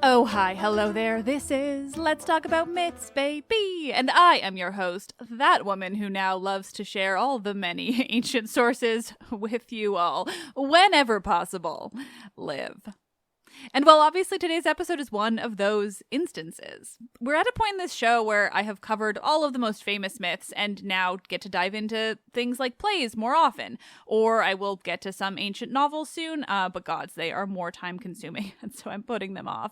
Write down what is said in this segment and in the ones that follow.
Oh, hi, hello there. This is Let's Talk About Myths, baby. And I am your host, that woman who now loves to share all the many ancient sources with you all, whenever possible. Liv. And while obviously today's episode is one of those instances, we're at a point in this show where I have covered all of the most famous myths and now get to dive into things like plays more often. Or I will get to some ancient novels soon, but gods, they are more time consuming, and so I'm putting them off.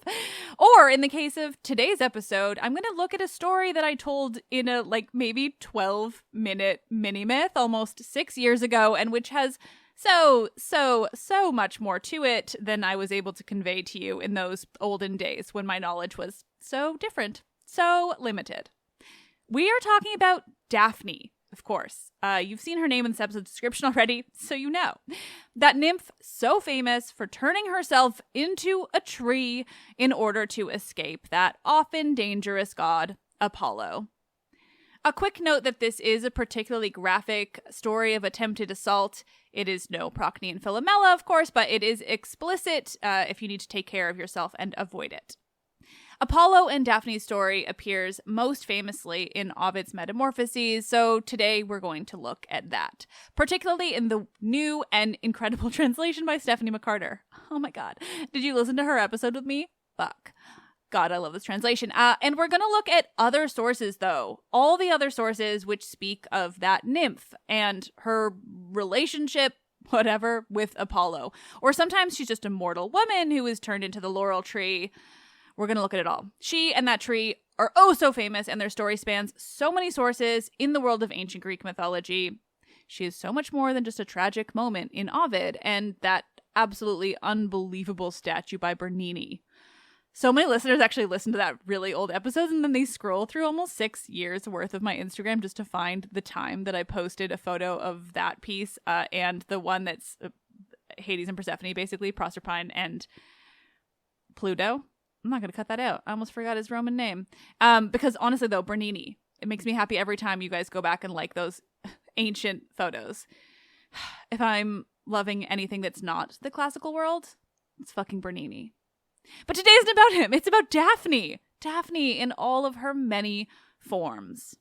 Or in the case of today's episode, I'm going to look at a story that I told in a maybe 12-minute mini myth almost 6 years ago, and which has so much more to it than I was able to convey to you in those olden days when my knowledge was so different, so limited. We are talking about Daphne, of course. You've seen her name in this episode's description already, so you know. That nymph so famous for turning herself into a tree in order to escape that often dangerous god, Apollo. A quick note that this is a particularly graphic story of attempted assault. It is no Procne and Philomela, of course, but it is explicit if you need to take care of yourself and avoid it. Apollo and Daphne's story appears most famously in Ovid's Metamorphoses, so today we're going to look at that, particularly in the new and incredible translation by Stephanie McCarter. Oh my god. Did you listen to her episode with me? Fuck. God, I love this translation. And we're going to look at other sources, though. All the other sources which speak of that nymph and her relationship, whatever, with Apollo. Or sometimes she's just a mortal woman who is turned into the laurel tree. We're going to look at it all. She and that tree are oh so famous, and their story spans so many sources in the world of ancient Greek mythology. She is so much more than just a tragic moment in Ovid and that absolutely unbelievable statue by Bernini. So many listeners actually listen to that really old episodes, and then they scroll through almost 6 years worth of my Instagram just to find the time that I posted a photo of that piece and the one that's Hades and Persephone, basically, Proserpine and Pluto. I'm not going to cut that out. I almost forgot his Roman name. Because honestly, though, Bernini, it makes me happy every time you guys go back and like those ancient photos. If I'm loving anything that's not the classical world, it's fucking Bernini. But today isn't about him. It's about Daphne. Daphne in all of her many forms.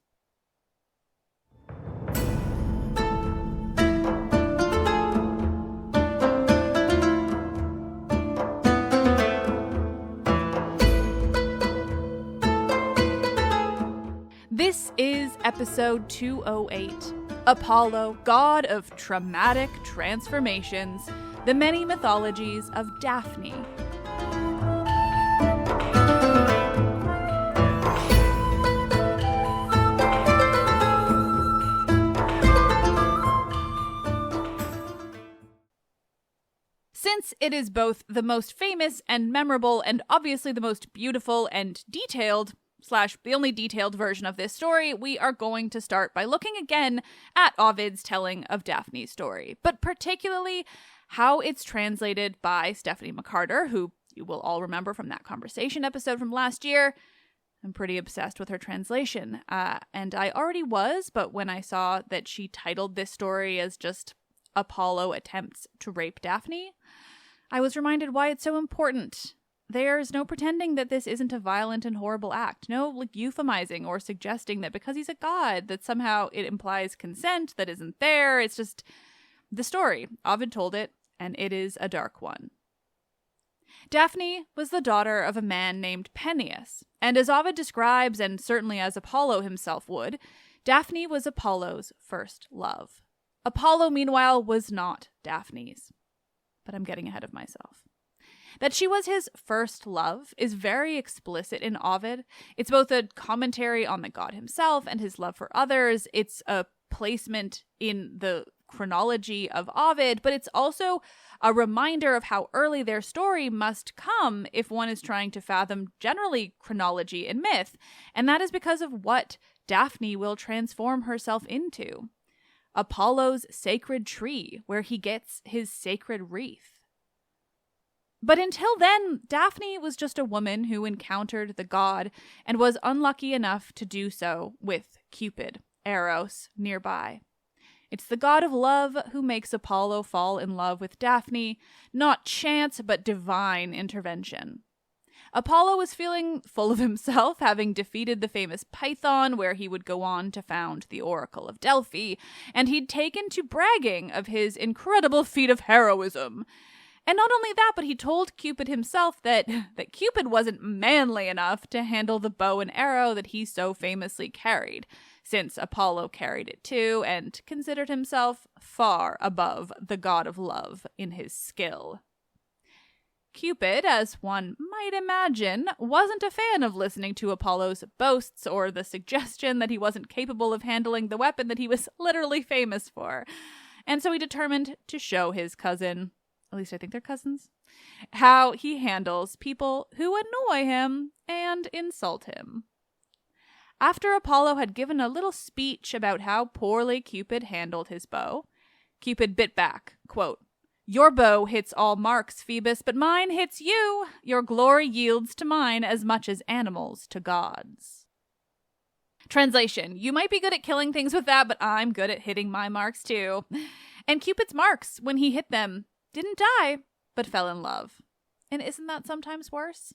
This is episode 208. Apollo, god of traumatic transformations, the many mythologies of Daphne. Since it is both the most famous and memorable and obviously the most beautiful and detailed, / the only detailed version of this story, we are going to start by looking again at Ovid's telling of Daphne's story, but particularly how it's translated by Stephanie McCarter, who you will all remember from that conversation episode from last year. I'm pretty obsessed with her translation, and I already was, but when I saw that she titled this story as just Apollo attempts to rape Daphne, I was reminded why it's so important. There's no pretending that this isn't a violent and horrible act. No euphemizing or suggesting that because he's a god that somehow it implies consent that isn't there. It's just the story. Ovid told it, and it is a dark one. Daphne was the daughter of a man named Peneus, and as Ovid describes, and certainly as Apollo himself would, Daphne was Apollo's first love. Apollo, meanwhile, was not Daphne's. But I'm getting ahead of myself. That she was his first love is very explicit in Ovid. It's both a commentary on the god himself and his love for others. It's a placement in the chronology of Ovid, but it's also a reminder of how early their story must come if one is trying to fathom generally chronology in myth, and that is because of what Daphne will transform herself into. Apollo's sacred tree, where he gets his sacred wreath. But until then, Daphne was just a woman who encountered the god and was unlucky enough to do so with Cupid, Eros, nearby. It's the god of love who makes Apollo fall in love with Daphne, not chance but divine intervention. Apollo was feeling full of himself, having defeated the famous Python, where he would go on to found the Oracle of Delphi, and he'd taken to bragging of his incredible feat of heroism. And not only that, but he told Cupid himself that Cupid wasn't manly enough to handle the bow and arrow that he so famously carried, since Apollo carried it too and considered himself far above the god of love in his skill. Cupid, as one might imagine, wasn't a fan of listening to Apollo's boasts or the suggestion that he wasn't capable of handling the weapon that he was literally famous for. And so he determined to show his cousin, at least I think they're cousins, how he handles people who annoy him and insult him. After Apollo had given a little speech about how poorly Cupid handled his bow, Cupid bit back, quote, "Your bow hits all marks, Phoebus, but mine hits you. Your glory yields to mine as much as animals to gods." Translation: you might be good at killing things with that, but I'm good at hitting my marks too. And Cupid's marks, when he hit them, didn't die, but fell in love. And isn't that sometimes worse?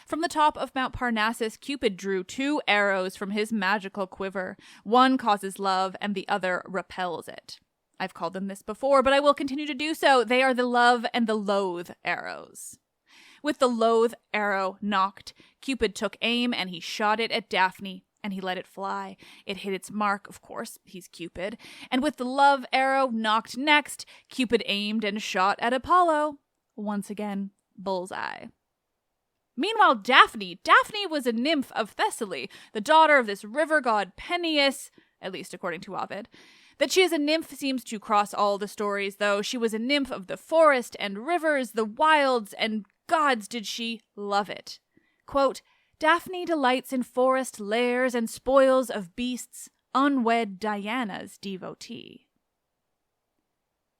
From the top of Mount Parnassus, Cupid drew 2 arrows from his magical quiver. One causes love, and the other repels it. I've called them this before, but I will continue to do so. They are the love and the loathe arrows. With the loathe arrow knocked, Cupid took aim and he shot it at Daphne, and he let it fly. It hit its mark, of course, he's Cupid. And with the love arrow knocked next, Cupid aimed and shot at Apollo. Once again, bullseye. Meanwhile, Daphne was a nymph of Thessaly, the daughter of this river god Peneus, at least according to Ovid. That she is a nymph seems to cross all the stories, though. She was a nymph of the forest and rivers, the wilds, and gods did she love it. Quote, "Daphne delights in forest lairs and spoils of beasts, unwed Diana's devotee."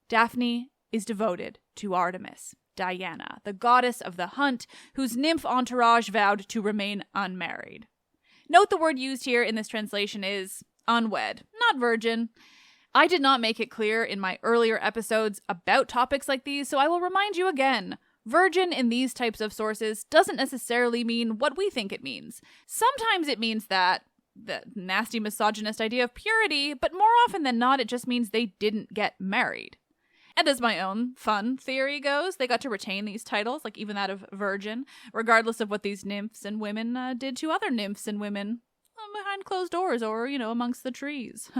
Daphne is devoted to Artemis, Diana, the goddess of the hunt, whose nymph entourage vowed to remain unmarried. Note the word used here in this translation is unwed, not virgin. I did not make it clear in my earlier episodes about topics like these, so I will remind you again. Virgin in these types of sources doesn't necessarily mean what we think it means. Sometimes it means the nasty misogynist idea of purity, but more often than not, it just means they didn't get married. And as my own fun theory goes, they got to retain these titles, like even that of virgin, regardless of what these nymphs and women did to other nymphs and women behind closed doors or, amongst the trees.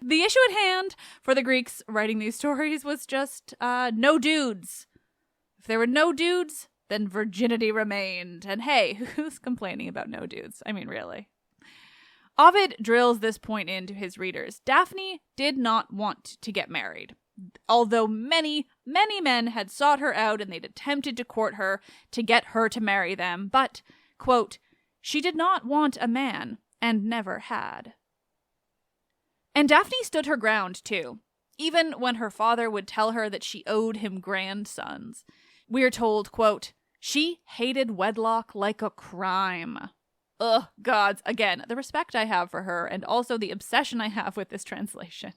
The issue at hand for the Greeks writing these stories was just no dudes. If there were no dudes, then virginity remained. And hey, who's complaining about no dudes? I mean, really. Ovid drills this point into his readers. Daphne did not want to get married, although many, many men had sought her out and they'd attempted to court her to get her to marry them. But, quote, "she did not want a man and never had." And Daphne stood her ground, too, even when her father would tell her that she owed him grandsons. We're told, quote, "she hated wedlock like a crime." Ugh, gods, again, the respect I have for her and also the obsession I have with this translation.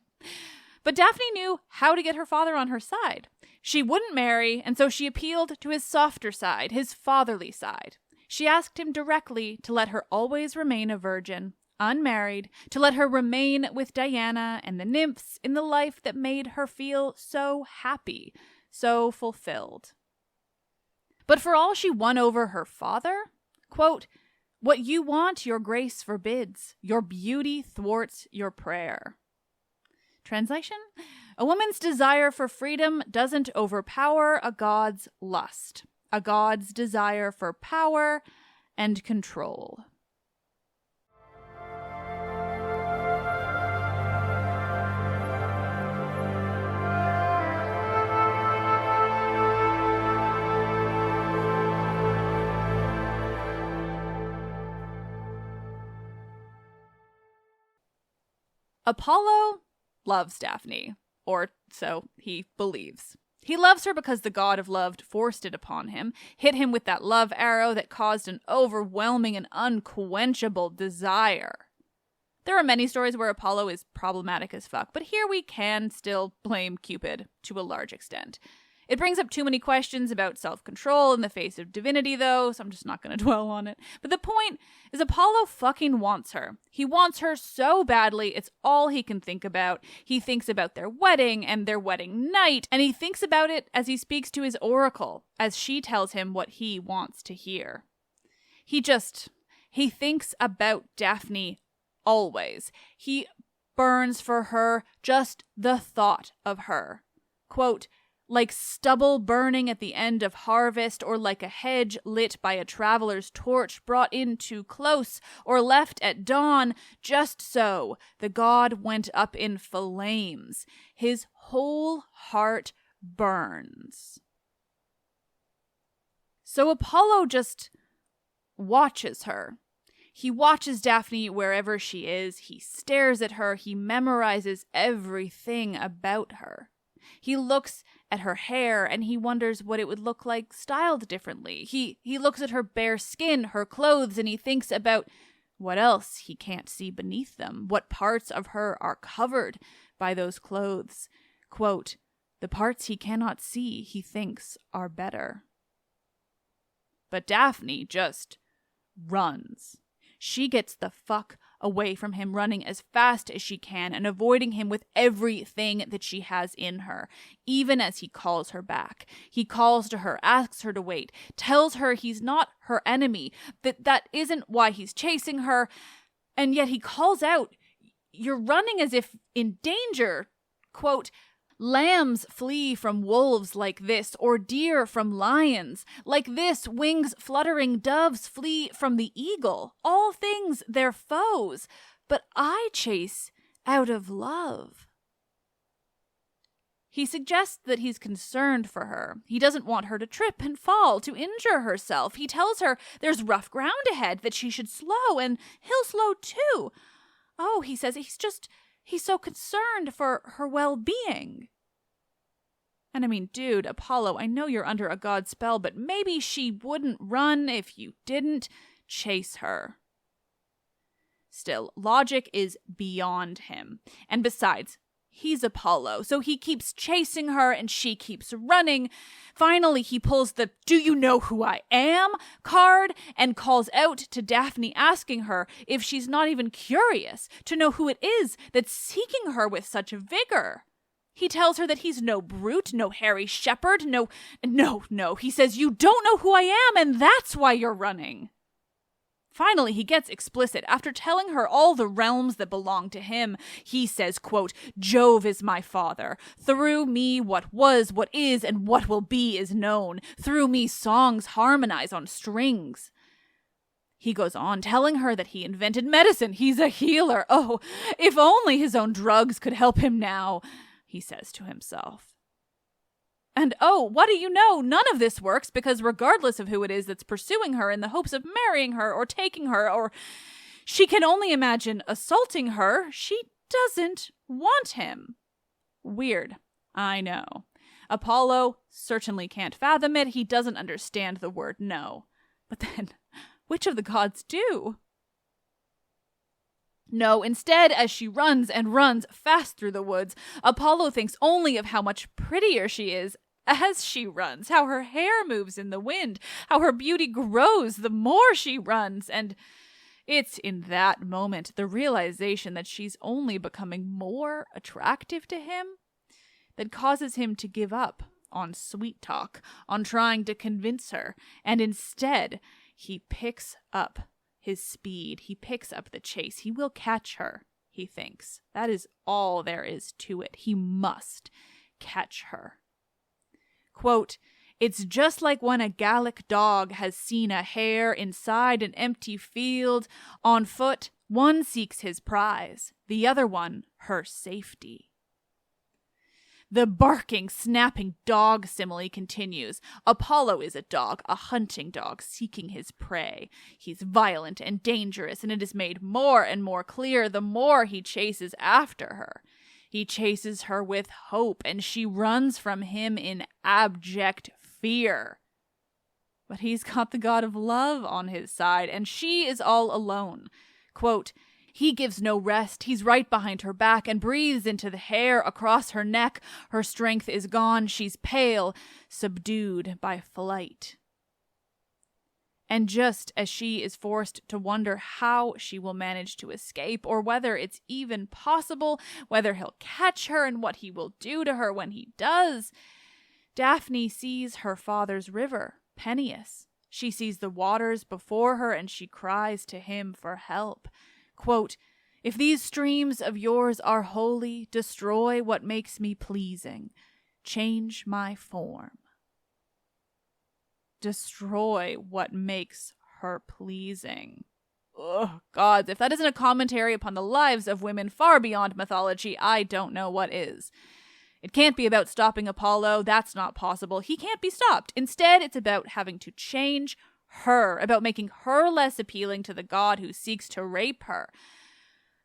But Daphne knew how to get her father on her side. She wouldn't marry, and so she appealed to his softer side, his fatherly side. She asked him directly to let her always remain a virgin, unmarried, to let her remain with Diana and the nymphs in the life that made her feel so happy, so fulfilled. But for all she won over her father, quote, "what you want your grace forbids, your beauty thwarts your prayer." Translation? A woman's desire for freedom doesn't overpower a god's lust, a god's desire for power and control. Apollo loves Daphne, or so he believes. He loves her because the god of love forced it upon him, hit him with that love arrow that caused an overwhelming and unquenchable desire. There are many stories where Apollo is problematic as fuck, but here we can still blame Cupid to a large extent. It brings up too many questions about self-control in the face of divinity, though, so I'm just not going to dwell on it. But the point is Apollo fucking wants her. He wants her so badly, it's all he can think about. He thinks about their wedding and their wedding night, and he thinks about it as he speaks to his oracle, as she tells him what he wants to hear. He thinks about Daphne always. He burns for her, just the thought of her. Quote, like stubble burning at the end of harvest, or like a hedge lit by a traveler's torch brought in too close, or left at dawn, just so the god went up in flames. His whole heart burns. So Apollo just watches her. He watches Daphne wherever she is. He stares at her. He memorizes everything about her. He looks at her hair and he wonders what it would look like styled differently. He looks at her bare skin, her clothes, and he thinks about what else he can't see beneath them. What parts of her are covered by those clothes. Quote, the parts he cannot see, he thinks, are better. But Daphne just runs. She gets the fuck away from him, running as fast as she can and avoiding him with everything that she has in her, even as he calls her back. He calls to her, asks her to wait, tells her he's not her enemy, that isn't why he's chasing her, and yet he calls out, "You're running as if in danger." Quote, lambs flee from wolves like this, or deer from lions. Like this, wings fluttering doves flee from the eagle. All things their foes, but I chase out of love. He suggests that he's concerned for her. He doesn't want her to trip and fall, to injure herself. He tells her there's rough ground ahead, that she should slow, and he'll slow too. Oh, he says he's so concerned for her well-being. And I mean, dude, Apollo, I know you're under a god spell, but maybe she wouldn't run if you didn't chase her. Still, logic is beyond him. And besides, he's Apollo, so he keeps chasing her and she keeps running. Finally, he pulls the "do you know who I am" card and calls out to Daphne, asking her if she's not even curious to know who it is that's seeking her with such vigor. He tells her that he's no brute, no hairy shepherd, no. He says, you don't know who I am, and that's why you're running. Finally, he gets explicit. After telling her all the realms that belong to him, he says, quote, Jove is my father. Through me what was, what is, and what will be is known. Through me songs harmonize on strings. He goes on, telling her that he invented medicine. He's a healer. Oh, if only his own drugs could help him now, he says to himself. And oh, what do you know? None of this works, because regardless of who it is that's pursuing her in the hopes of marrying her or taking her, or she can only imagine assaulting her, she doesn't want him. Weird, I know. Apollo certainly can't fathom it. He doesn't understand the word no. But then, which of the gods do? No, instead, as she runs and runs fast through the woods, Apollo thinks only of how much prettier she is as she runs, how her hair moves in the wind, how her beauty grows the more she runs, and it's in that moment, the realization that she's only becoming more attractive to him, that causes him to give up on sweet talk, on trying to convince her, and instead, he picks up his speed. He picks up the chase. He will catch her, he thinks. That is all there is to it. He must catch her. Quote, it's just like when a Gallic dog has seen a hare inside an empty field. On foot, one seeks his prize, the other one her safety. The barking, snapping dog simile continues. Apollo is a dog, a hunting dog, seeking his prey. He's violent and dangerous, and it is made more and more clear the more he chases after her. He chases her with hope, and she runs from him in abject fear. But he's got the god of love on his side, and she is all alone. Quote, he gives no rest. He's right behind her back and breathes into the hair across her neck. Her strength is gone. She's pale, subdued by flight. And just as she is forced to wonder how she will manage to escape, or whether it's even possible, whether he'll catch her and what he will do to her when he does, Daphne sees her father's river, Peneus. She sees the waters before her and she cries to him for help. Quote, if these streams of yours are holy, destroy what makes me pleasing. Change my form. Destroy what makes her pleasing. Ugh, gods, if that isn't a commentary upon the lives of women far beyond mythology, I don't know what is. It can't be about stopping Apollo. That's not possible. He can't be stopped. Instead, it's about having to change her, about making her less appealing to the god who seeks to rape her.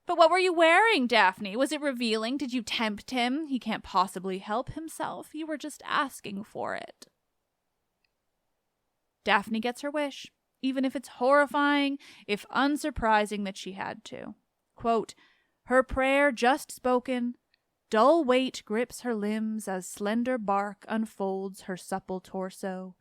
But what were you wearing, Daphne? Was it revealing? Did you tempt him? He can't possibly help himself. You were just asking for it. Daphne gets her wish, even if it's horrifying, if unsurprising that she had to. Quote, her prayer just spoken, dull weight grips her limbs as slender bark unfolds her supple torso.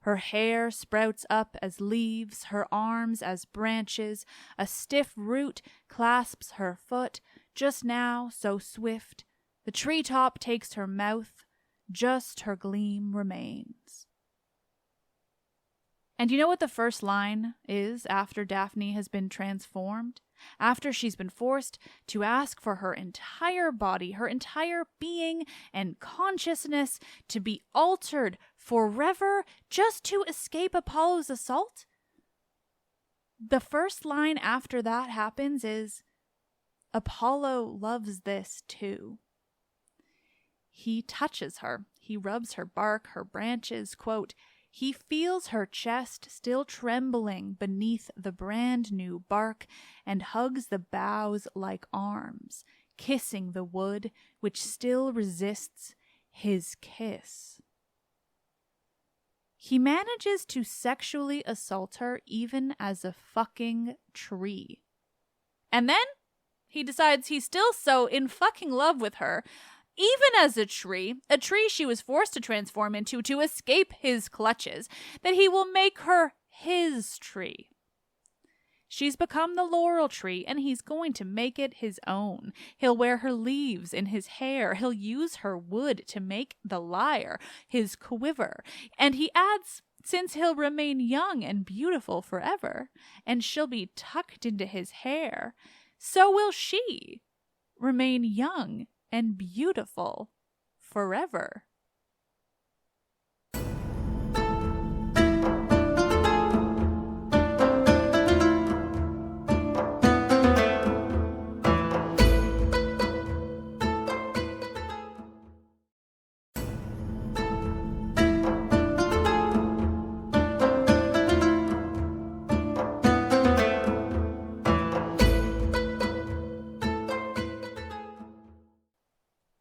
Her hair sprouts up as leaves, her arms as branches. A stiff root clasps her foot, just now so swift. The treetop takes her mouth, just her gleam remains. And you know what the first line is after Daphne has been transformed? After she's been forced to ask for her entire body, her entire being and consciousness to be altered forever just to escape Apollo's assault? The first line after that happens is, Apollo loves this too. He touches her. He rubs her bark, her branches, quote, he feels her chest still trembling beneath the brand new bark and hugs the boughs like arms, kissing the wood which still resists his kiss. He manages to sexually assault her even as a fucking tree. And then he decides he's still so in fucking love with her, even as a tree she was forced to transform into to escape his clutches, that he will make her his tree. She's become the laurel tree, and he's going to make it his own. He'll wear her leaves in his hair. He'll use her wood to make the lyre, his quiver. And he adds, since he'll remain young and beautiful forever, and she'll be tucked into his hair, so will she remain young and beautiful forever.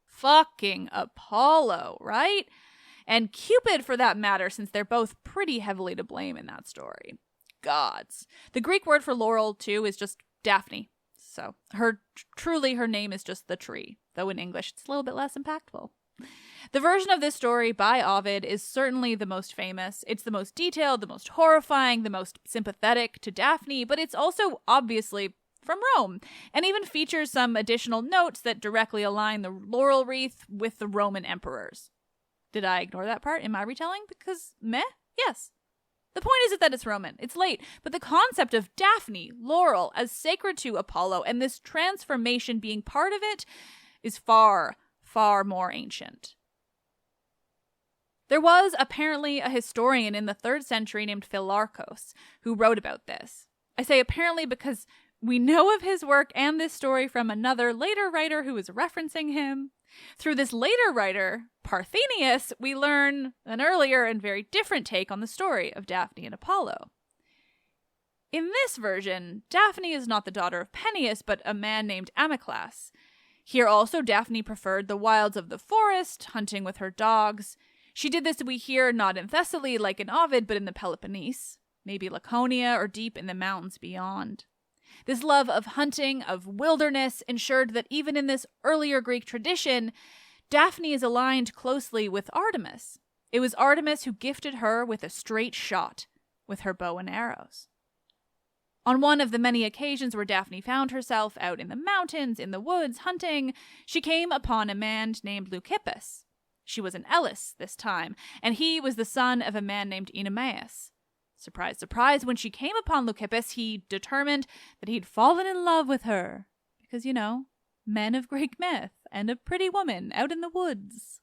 Fucking Apollo, right? And Cupid, for that matter, since they're both pretty heavily to blame in that story. Gods. The Greek word for laurel, too, is just Daphne. So her name is just the tree, though in English it's a little bit less impactful. The version of this story by Ovid is certainly the most famous. It's the most detailed, the most horrifying, the most sympathetic to Daphne, but it's also obviously from Rome, and even features some additional notes that directly align the laurel wreath with the Roman emperors. Did I ignore that part in my retelling? Because meh? Yes. The point isn't that it's Roman. It's late. But the concept of Daphne, laurel, as sacred to Apollo, and this transformation being part of it is far, far more ancient. There was apparently a historian in the 3rd century named Philarchos who wrote about this. I say apparently because We know of his work and this story from another later writer who is referencing him. Through this later writer, Parthenius, we learn an earlier and very different take on the story of Daphne and Apollo. In this version, Daphne is not the daughter of Peneus, but a man named Amyclas. Here also, Daphne preferred the wilds of the forest, hunting with her dogs. She did this, we hear, not in Thessaly like in Ovid, but in the Peloponnese, maybe Laconia or deep in the mountains beyond. This love of hunting, of wilderness, ensured that even in this earlier Greek tradition, Daphne is aligned closely with Artemis. It was Artemis who gifted her with a straight shot with her bow and arrows. On one of the many occasions where Daphne found herself out in the mountains, in the woods, hunting, she came upon a man named Leucippus. She was an Elis this time, and he was the son of a man named Oenomaus. Surprise, surprise, when she came upon Leucippus, he determined that he'd fallen in love with her. Because, men of Greek myth and a pretty woman out in the woods.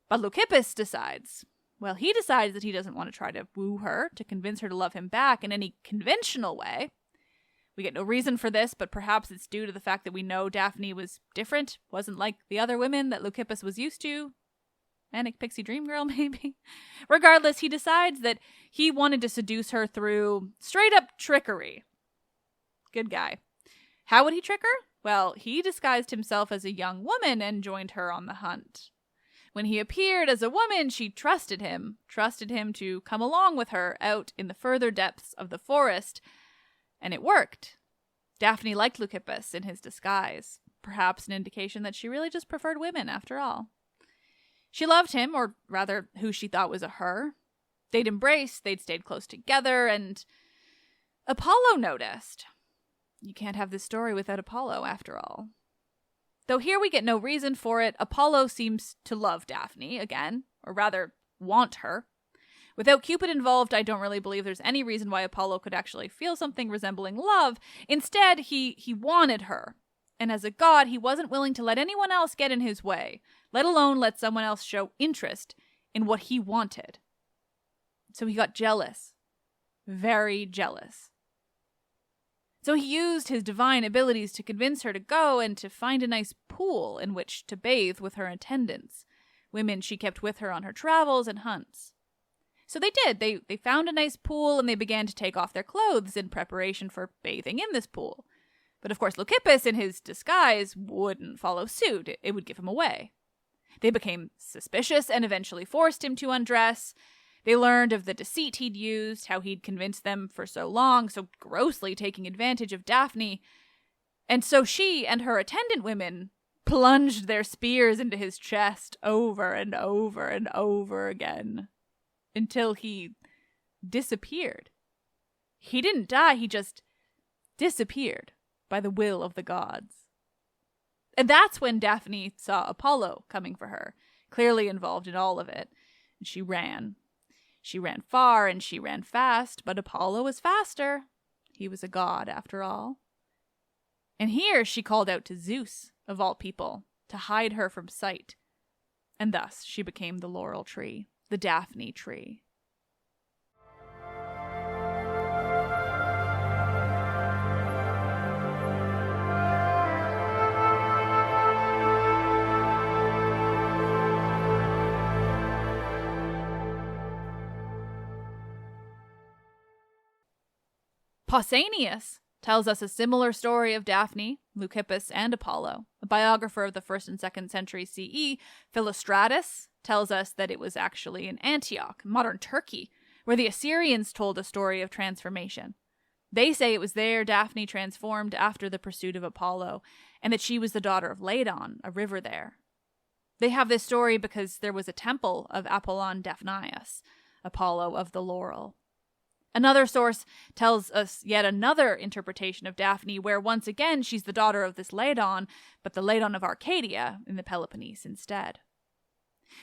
But Leucippus decides that he doesn't want to try to woo her, to convince her to love him back in any conventional way. We get no reason for this, but perhaps it's due to the fact that we know Daphne was different, wasn't like the other women that Leucippus was used to. Manic pixie dream girl, maybe. Regardless, he decides that he wanted to seduce her through straight-up trickery. Good guy. How would he trick her? Well, he disguised himself as a young woman and joined her on the hunt. When he appeared as a woman, she trusted him to come along with her out in the further depths of the forest, and it worked. Daphne liked Leucippus in his disguise, perhaps an indication that she really just preferred women after all. She loved him, or rather, who she thought was a her. They'd embraced, they'd stayed close together, and Apollo noticed. You can't have this story without Apollo, after all. Though here we get no reason for it, Apollo seems to love Daphne again, or rather, want her. Without Cupid involved, I don't really believe there's any reason why Apollo could actually feel something resembling love. Instead, he wanted her. And as a god, he wasn't willing to let anyone else get in his way, let alone let someone else show interest in what he wanted. So he got jealous. Very jealous. So he used his divine abilities to convince her to go and to find a nice pool in which to bathe with her attendants, women she kept with her on her travels and hunts. So they did. They found a nice pool and they began to take off their clothes in preparation for bathing in this pool. But of course, Leucippus, in his disguise, wouldn't follow suit. It would give him away. They became suspicious and eventually forced him to undress. They learned of the deceit he'd used, how he'd convinced them for so long, so grossly taking advantage of Daphne. And so she and her attendant women plunged their spears into his chest over and over and over again until he disappeared. He didn't die, he just disappeared by the will of the gods. And that's when Daphne saw Apollo coming for her, clearly involved in all of it. And she ran. She ran far and she ran fast, but Apollo was faster. He was a god, after all. And here she called out to Zeus, of all people, to hide her from sight. And thus she became the laurel tree, the Daphne tree. Pausanias tells us a similar story of Daphne, Leucippus, and Apollo. A biographer of the 1st and 2nd century CE, Philostratus, tells us that it was actually in Antioch, modern Turkey, where the Assyrians told a story of transformation. They say it was there Daphne transformed after the pursuit of Apollo, and that she was the daughter of Ladon, a river there. They have this story because there was a temple of Apollon Daphnius, Apollo of the laurel. Another source tells us yet another interpretation of Daphne, where once again she's the daughter of this Ladon, but the Ladon of Arcadia in the Peloponnese instead.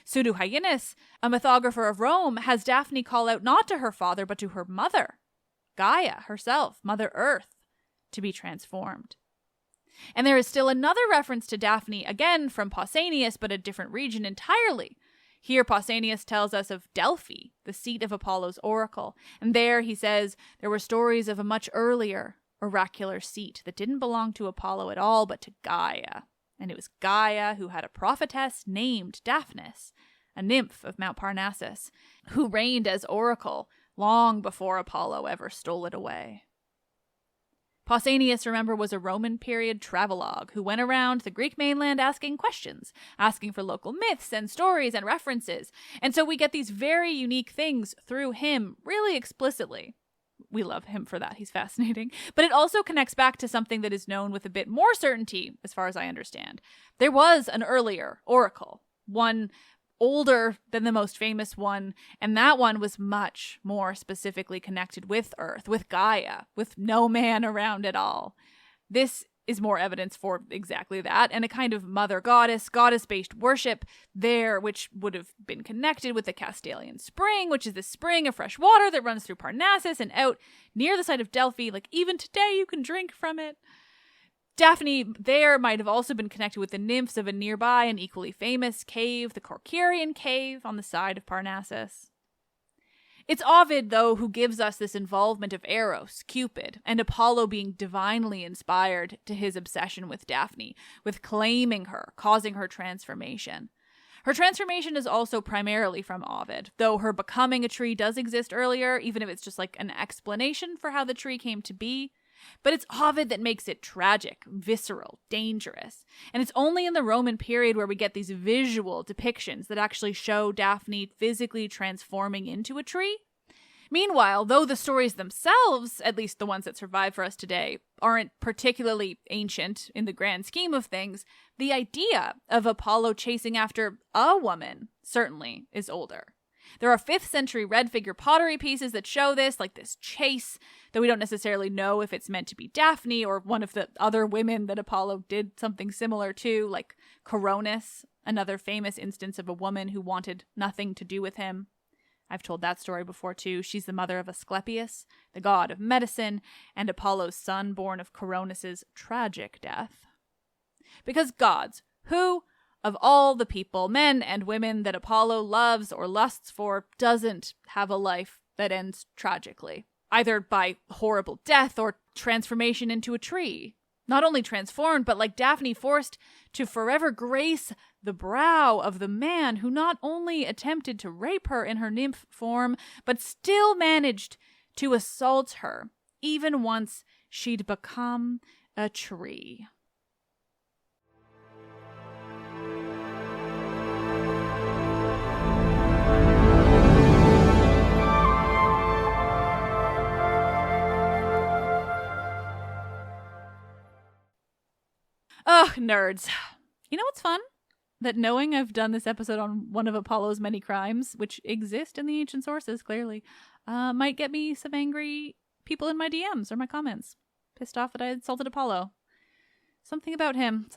Pseudo-Hyginus, a mythographer of Rome, has Daphne call out not to her father, but to her mother, Gaia herself, Mother Earth, to be transformed. And there is still another reference to Daphne, again from Pausanias, but a different region entirely. Here, Pausanias tells us of Delphi, the seat of Apollo's oracle, and there, he says, there were stories of a much earlier oracular seat that didn't belong to Apollo at all, but to Gaia. And it was Gaia who had a prophetess named Daphne, a nymph of Mount Parnassus, who reigned as oracle long before Apollo ever stole it away. Pausanias, remember, was a Roman period travelogue who went around the Greek mainland asking questions, asking for local myths and stories and references. And so we get these very unique things through him really explicitly. We love him for that. He's fascinating. But it also connects back to something that is known with a bit more certainty, as far as I understand. There was an earlier oracle, one older than the most famous one, and that one was much more specifically connected with Earth, with Gaia, with no man around at all. This is more evidence for exactly that, and a kind of mother goddess-based worship there, which would have been connected with the Castalian Spring, which is the spring of fresh water that runs through Parnassus and out near the site of Delphi. Like, even today you can drink from it. Daphne there might have also been connected with the nymphs of a nearby and equally famous cave, the Corcyraean Cave on the side of Parnassus. It's Ovid, though, who gives us this involvement of Eros, Cupid, and Apollo being divinely inspired to his obsession with Daphne, with claiming her, causing her transformation. Her transformation is also primarily from Ovid, though her becoming a tree does exist earlier, even if it's just like an explanation for how the tree came to be. But it's Ovid that makes it tragic, visceral, dangerous. And it's only in the Roman period where we get these visual depictions that actually show Daphne physically transforming into a tree. Meanwhile, though the stories themselves, at least the ones that survive for us today, aren't particularly ancient in the grand scheme of things, the idea of Apollo chasing after a woman certainly is older. There are 5th century red figure pottery pieces that show this, like this chase, though we don't necessarily know if it's meant to be Daphne or one of the other women that Apollo did something similar to, like Coronis, another famous instance of a woman who wanted nothing to do with him. I've told that story before too. She's the mother of Asclepius, the god of medicine, and Apollo's son, born of Coronis's tragic death. Because gods, who of all the people, men and women, that Apollo loves or lusts for, doesn't have a life that ends tragically, either by horrible death or transformation into a tree. Not only transformed, but like Daphne, forced to forever grace the brow of the man who not only attempted to rape her in her nymph form, but still managed to assault her, even once she'd become a tree. Ugh, nerds. You know what's fun? That knowing I've done this episode on one of Apollo's many crimes, which exist in the ancient sources, clearly, might get me some angry people in my DMs or my comments. Pissed off that I insulted Apollo. Something about him.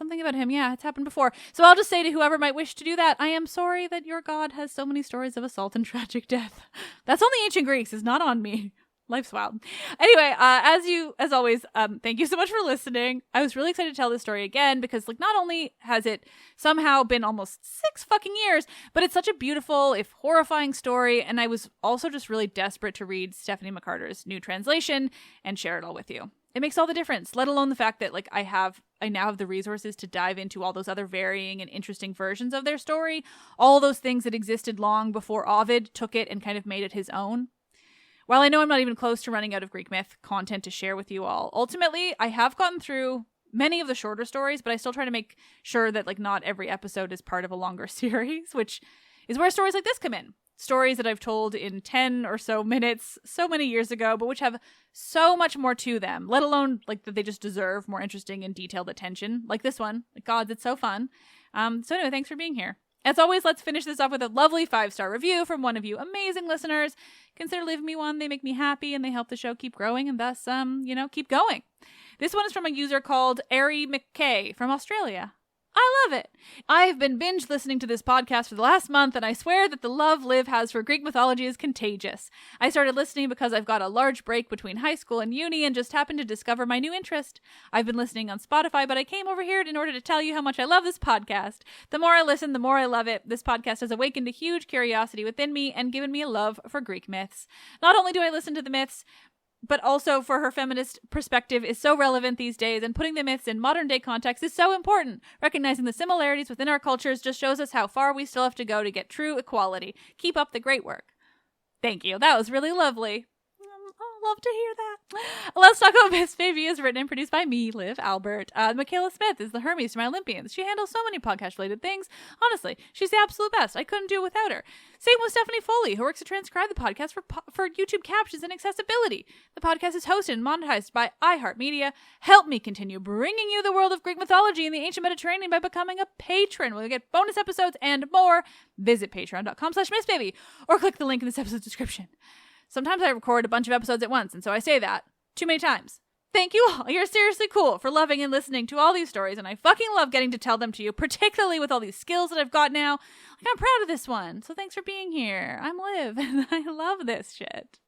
Yeah, it's happened before. So I'll just say to whoever might wish to do that, I am sorry that your god has so many stories of assault and tragic death. That's on the ancient Greeks. It's not on me. Life's wild. Anyway, as always, thank you so much for listening. I was really excited to tell this story again because, like, not only has it somehow been almost 6 fucking years, but it's such a beautiful, if horrifying story, and I was also just really desperate to read Stephanie McCarter's new translation and share it all with you. It makes all the difference, let alone the fact that, like, I now have the resources to dive into all those other varying and interesting versions of their story, all those things that existed long before Ovid took it and kind of made it his own. While I know I'm not even close to running out of Greek myth content to share with you all, ultimately, I have gotten through many of the shorter stories, but I still try to make sure that, like, not every episode is part of a longer series, which is where stories like this come in. Stories that I've told in 10 or so minutes so many years ago, but which have so much more to them, let alone, like, that they just deserve more interesting and detailed attention, like this one. Like, gods, it's so fun. So anyway, thanks for being here. As always, let's finish this off with a lovely 5-star review from one of you amazing listeners. Consider leaving me one. They make me happy and they help the show keep growing and thus, keep going. This one is from a user called Ari McKay from Australia. I love it. I have been binge listening to this podcast for the last month, and I swear that the love Liv has for Greek mythology is contagious. I started listening because I've got a large break between high school and uni and just happened to discover my new interest. I've been listening on Spotify, but I came over here in order to tell you how much I love this podcast. The more I listen, the more I love it. This podcast has awakened a huge curiosity within me and given me a love for Greek myths. Not only do I listen to the myths, but also for her feminist perspective is so relevant these days, and putting the myths in modern day context is so important. Recognizing the similarities within our cultures just shows us how far we still have to go to get true equality. Keep up the great work. Thank you. That was really lovely. I'll love to hear that. Let's Talk About Myths Baby is written and produced by me, Liv Albert. Michaela Smith is the Hermes to my Olympians. She handles so many podcast-related things. Honestly, she's the absolute best. I couldn't do it without her. Same with Stephanie Foley, who works to transcribe the podcast for YouTube captions and accessibility. The podcast is hosted and monetized by iHeartMedia. Help me continue bringing you the world of Greek mythology and the ancient Mediterranean by becoming a patron, where you'll get bonus episodes and more. Visit patreon.com/mythsbaby or click the link in this episode's description. Sometimes I record a bunch of episodes at once, and so I say that too many times. Thank you all. You're seriously cool for loving and listening to all these stories, and I fucking love getting to tell them to you, particularly with all these skills that I've got now. Like, I'm proud of this one, so thanks for being here. I'm Liv, and I love this shit.